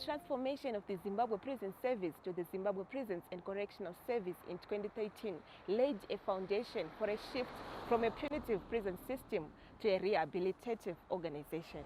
transformation of the Zimbabwe Prison Service to the Zimbabwe Prisons and Correctional Service in 2013 laid a foundation for a shift from a punitive prison system to a rehabilitative organization.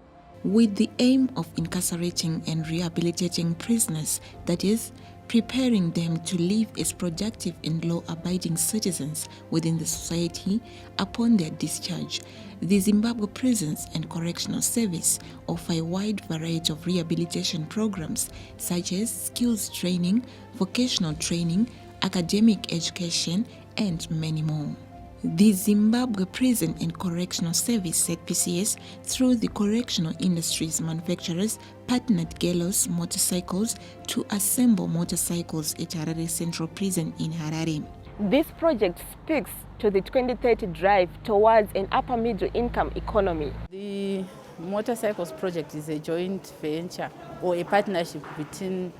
With the aim of incarcerating and rehabilitating prisoners, that is, preparing them to live as productive and law-abiding citizens within the society upon their discharge, the Zimbabwe Prisons and Correctional Service offer a wide variety of rehabilitation programs such as skills training, vocational training, academic education, and many more. The Zimbabwe Prison and Correctional Service ZPCS, through the Correctional Industries Manufacturers, partnered Gelos Motorcycles to assemble motorcycles at Harare Central Prison in Harare. This project speaks to the 2030 drive towards an upper middle income economy. The motorcycles project is a joint venture or a partnership between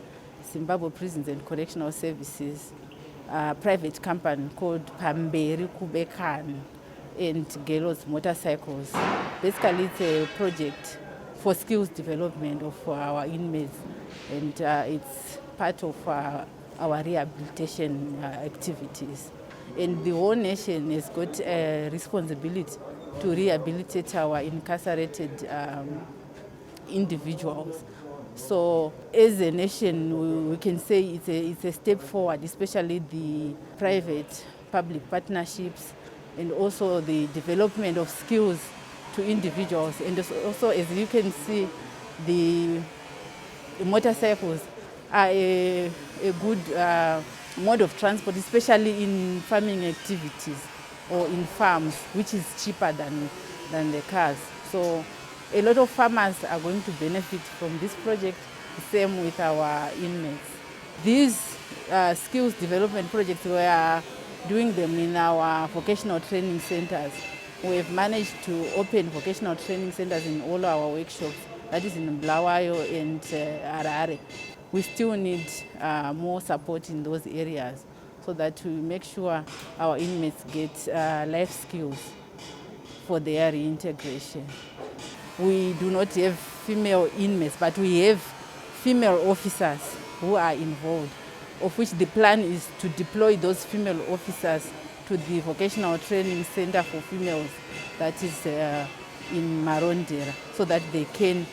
Zimbabwe Prisons and Correctional Services, a private company called Pamberi Kubekan, and Gelos Motorcycles. Basically, it's a project for skills development of our inmates, and it's part of our rehabilitation activities. And the whole nation has got a responsibility to rehabilitate our incarcerated individuals. So as a nation, we can say it's a step forward, especially the private-public partnerships and also the development of skills to individuals. And also, as you can see, the motorcycles are a good mode of transport, especially in farming activities or in farms, which is cheaper than the cars. So a lot of farmers are going to benefit from this project, same with our inmates. These skills development projects, we are doing them in our vocational training centers. We have managed to open vocational training centers in all our workshops, that is in Blawayo and Harare. We still need more support in those areas so that we make sure our inmates get life skills for their reintegration. We do not have female inmates, but we have female officers who are involved, of which the plan is to deploy those female officers to the vocational training center for females that is in Marondera, so that they can,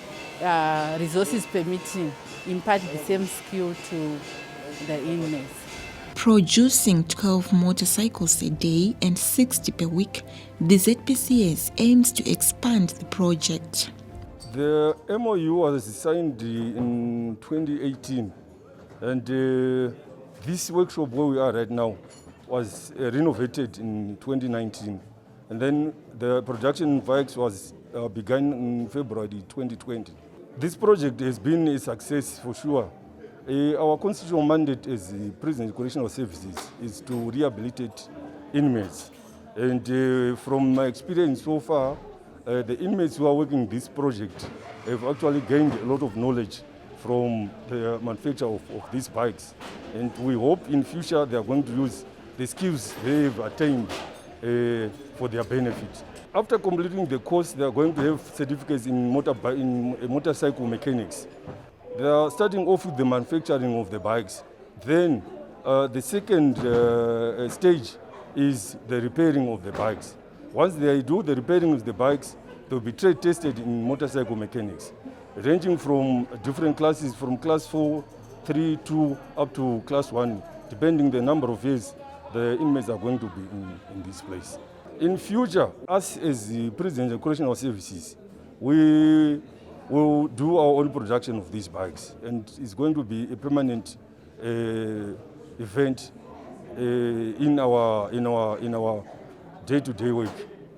resources permitting, impart the same skill to the inmates. Producing 12 motorcycles a day and 60 per week, the ZPCS aims to expand the project. The MOU was signed in 2018, and this workshop where we are right now was renovated in 2019, and then the production in bikes was begun in February 2020. This project has been a success for sure. Our constitutional mandate as the Prison and Correctional Services is to rehabilitate inmates. And from my experience so far, the inmates who are working this project have actually gained a lot of knowledge from the manufacture of these bikes. And we hope in future they are going to use the skills they've attained for their benefit. After completing the course, they are going to have certificates in motorcycle mechanics. They are starting off with the manufacturing of the bikes. Then the second stage is the repairing of the bikes. Once they do the repairing of the bikes, they'll be trade tested in motorcycle mechanics, ranging from different classes, from class 4, 3, 2, up to class 1, depending the number of years the inmates are going to be in this place. In future, us as the Prison and Correctional Services, we will do our own production of these bikes, and it's going to be a permanent event in our day-to-day work.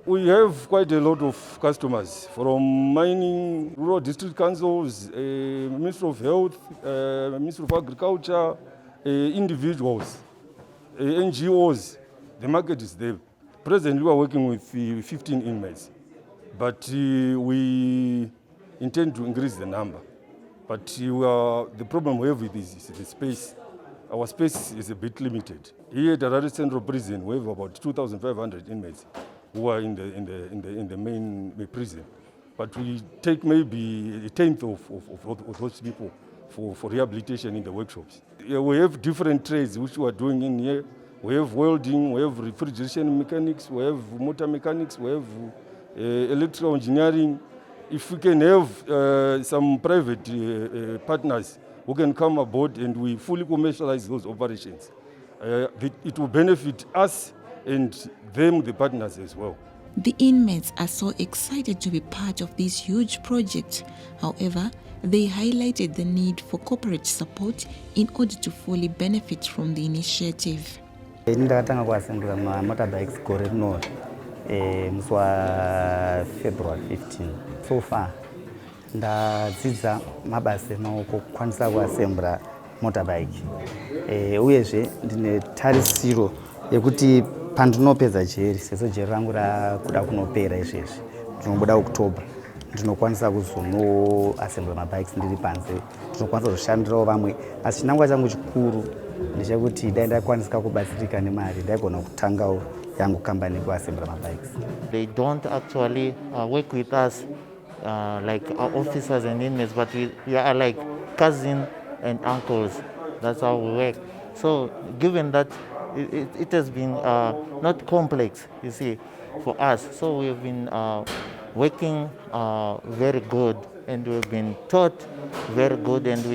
We have quite a lot of customers from mining, rural district councils, Ministry of Health, Ministry of Agriculture, individuals, NGOs. The market is there. Presently, we are working with 15 inmates, but we intend to increase the number. But the problem we have with this is the space. Our space is a bit limited. Here at Harare Central Prison, we have about 2,500 inmates who are in the main prison. But we take maybe a tenth of those people for rehabilitation in the workshops. Yeah, we have different trades which we are doing in here. We have welding, we have refrigeration mechanics, we have motor mechanics, we have electrical engineering. If we can have some private partners who can come aboard and we fully commercialize those operations, it will benefit us and them, the partners as well. The inmates are so excited to be part of this huge project. However, they highlighted the need for corporate support in order to fully benefit from the initiative. Ndakatanga kuassemble motorbikes gore rino musi waFebruary 15. So far ndadzidza mabasa emaoko kukwanisa kuassemble motorbike. Uyezve ndine tarisiro yekuti pandinopedza jeri, sezvo jeri rangu rakuda kunopera izvezvi, ndinobuda October, ndinokwanisa kuzonoassemble mabikes ndiri panze, ndinokwanisa kuzoshandirawo vamwe. Asi chinangwa changu chikuru ndechekuti dai ndakwanisika kubatsirika nemari ndaigona kutangawo yangu company kuassemble mabikes. They don't actually work with us like our officers and inmates, but we are like cousins and uncles. That's how we work. So given that it has been not complex, you see, for us. So we've been working very good, and we've been taught very good, and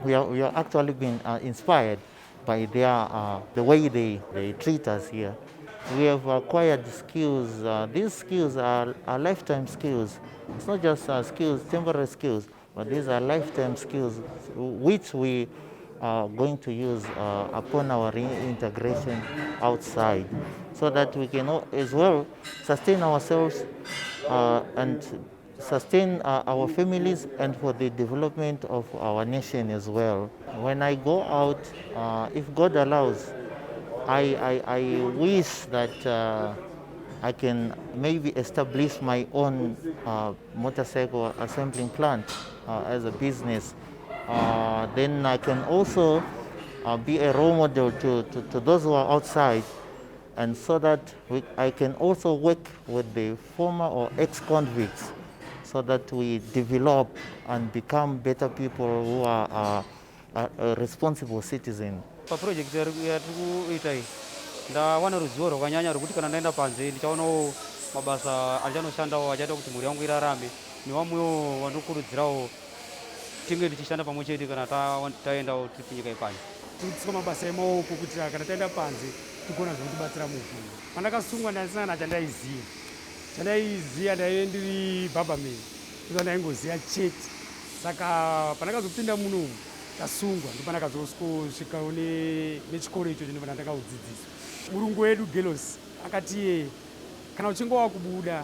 we are actually been inspired by the way they treat us here. We have acquired skills. These skills are lifetime skills. It's not just skills, temporary skills, but these are lifetime skills which we are going to use upon our reintegration outside, so that we can as well sustain ourselves and sustain our families, and for the development of our nation as well. When I go out, if God allows, I wish that I can maybe establish my own motorcycle assembling plant as a business. Then I can also be a role model to those who are outside, and so that I can also work with the former or ex-convicts, so that we develop and become better people who are responsible citizens. Project yatikuita iyi ndawana ruzivo rwakanyanya rwekuti kana ndaenda panze ndichaonawo mabasa achanoshandawo achaita kuti mhuri yangu irarame, nevamwewo vanokurudzirawo tinge tichishanda pamwe chete kana taendawo tiri kunyika yepanze. Tinodzidziswa mabasa emaoko kuti kana taenda panze tigona zvekutibatsira muupenyu. Pandakasungwa ndasina chandaiziya ndaive ndiri bhabhameni, ndizvo ndaingoziya chete. Saka pandakazopinda muno ndasungwa ndopandakazosvikawo nechikoro icho ndipo ndandakaudzidziswa. Murungu wedu Gelos akati kana uchinge wakubuda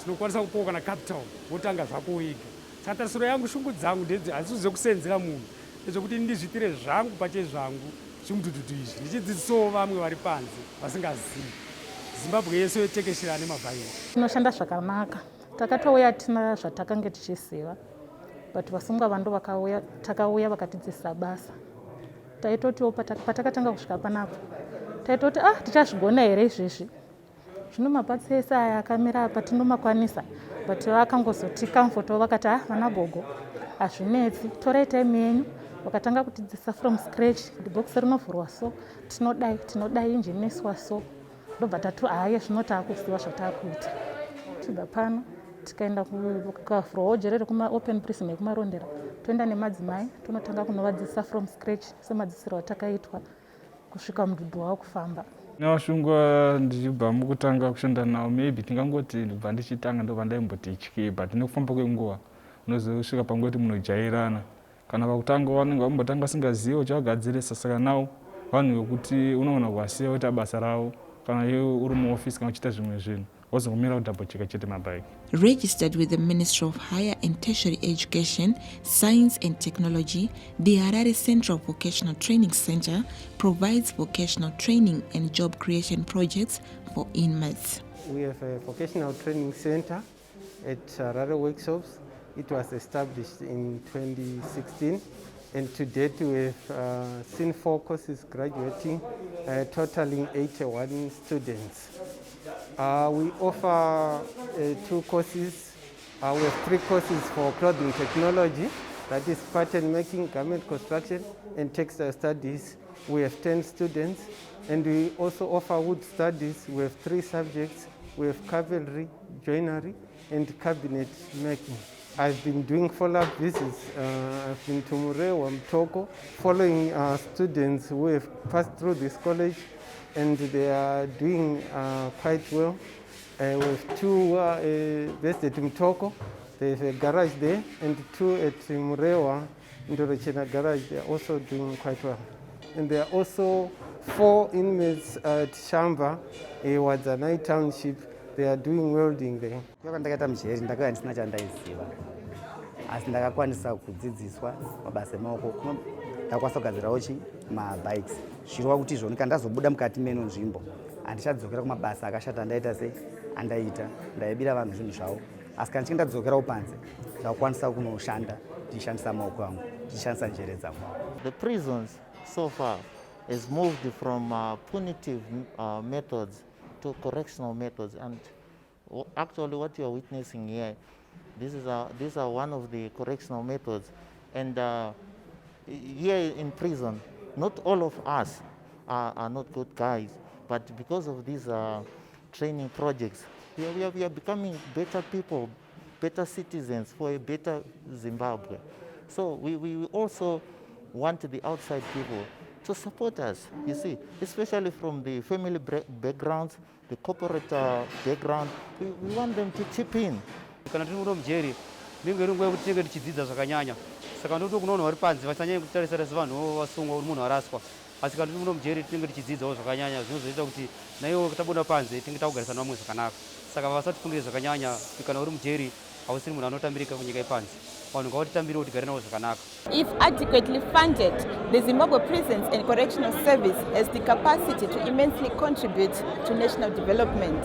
tinokwanisa kupawo kana capital wotanga zvako wega. Saka tarisiro yangu, shungu dzangu hazisi zvekusenzera munhu, ndezvekuti ndizviitire zvangu pache zvangu zvimutututu izvi, ndichidzidzisawo vamwe vari panze vasingazivi. Zimbabwe yese yotekeshera nemabhairo. Tinoshanda zvakanaka, takatouya tina zvatakange tichiziva, but vasungwa vando vakauya, takauya vakatidzidzisa basa. Taitotiwo patakatanga kusvika panapo taitoti tichazvigona here izvezvi. Zvino mapatsi ese aya akamira apa tinomakwanisa, but vakangozoti comfortable vakati vana gogo hazvinetsi, torai time yenyu. Vakatanga kutidzidzisa from scratch, kuti bhokisi rinovhurwa so, tinodai injini inoiswa so. Ndobva tati zvino taakuziva zvataakuita. Tibva pano tikaenda kuvhurwawo jere rekumaopen prison ekumarondera, toenda nemadzimai tonotanga kunovadzidzisa from scratch semadzidzisiro atakaitwa kusvika mudhudhu wavo kufamba. Nevasungwa ndichibva mukutanga kushanda navo, maybe tingangoti ndibva ndichitanga ndobva ndaimboti ityi, but nekufamba kwenguva unozosvika panguva kuti munojairana. Kana pakutanga vanenge vambotanga vasingazivi uchavagadzirisa, saka navo vanhu vekuti unoona kuwasiya woita basa ravo, kana iwe uri muofisi kana uchiita zvimwe zvinhu wazongomira kudhabho cheka chete mabike. Registered with the Ministry of Higher and Tertiary Education, Science and Technology, the Harare Central Vocational Training Center provides vocational training and job creation projects for inmates. We have a vocational training center at Harare Workshops. It was established in 2016, and to date we have seen 4 courses graduating, totaling 81 students. We offer 2 courses. We have 3 courses for clothing technology, that is pattern making, garment construction, and textile studies. We have 10 students, and we also offer wood studies. We have 3 subjects. We have carpentry, joinery, and cabinet making. I've been doing follow-up visits. I've been to Murewa, Mtoko, following students who have passed through this college, and they are doing quite well. We have 2 based at Mtoko. There's a garage there, and 2 at Murewa, Ndorechena garage. They are also doing quite well. And there are also 4 inmates at Shamba, Wadzanai Township. They are doing welding there. Ndakaita mujeri ndakanga ndisina chandaiziva, asi ndakakwanisa kudzidziswa mabasa emaoko. Ndakwanisa kugadzirawo mabikes. Zvirova kuti izvoni kana ndazobuda mukati meno nzvimbo handichadzokera kumabasa akashata andaita sei andaita, ndaibira vanhu zvinhu zvavo. Asi kana ndichinge ndadzokerawo panze ndakwanisa kunoshanda ndichishandisa maoko angu, ndichishandisa njere dzangu. The prisons so far has moved from punitive methods to correctional methods, and actually what you are witnessing here, these are one of the correctional methods. And here in prison, not all of us are not good guys, but because of these training projects, we are becoming better people, better citizens for a better Zimbabwe. So we also want the outside people to support us, you see, especially from the family backgrounds, the corporate background. We want them to chip in. Kana tiri muno mujeri ndinge ringuva yekuti tinenge tichidzidza zvakanyanya, saka ndoti kuno vanhu vari panze vasanyanya kutarisira sevanhu vasungwa kuti munhu araswa, asi kana tiri muno mujeri tinenge tichidzidzawo zvakanyanya zvinozoita kuti naiwo tabuda panze tinenge takugarisana vamwe zvakanaka. Saka vasatifundire zvakanyanya kuti kana uri mujeri hausiri munhu anotambirika kunyika yepanze, vanhu ngavatitambirewo tigare navo zvakanaka. If adequately funded, the Zimbabwe Prisons and Correctional Service has the capacity to immensely contribute to national development.